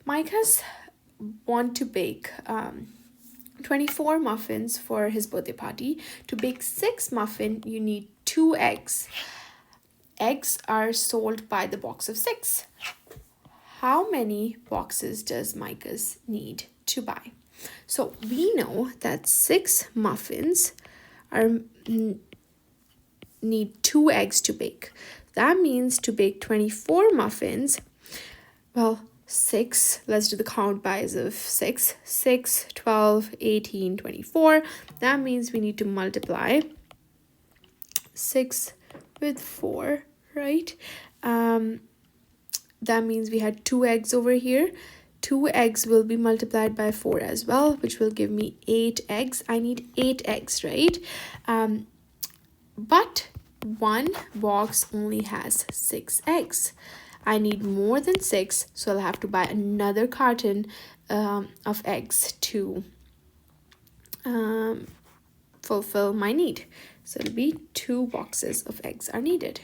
Mikas want to bake 24 muffins for his birthday party. To bake 6 muffins, you need 2 eggs. Eggs are sold by the box of 6. How many boxes does Mikas need to buy? So we know that 6 muffins need 2 eggs to bake. That means to bake 24 muffins, well, 6, let's do the count bys of 6, 6, 12, 18, 24. That means we need to multiply 6 with 4, right? That means we had 2 eggs over here. 2 eggs will be multiplied by 4 as well, which will give me 8 eggs. I need 8 eggs, right? But one box only has 6 eggs. I need more than 6, so I'll have to buy another carton of eggs to fulfill my need. So it'll be 2 boxes of eggs are needed.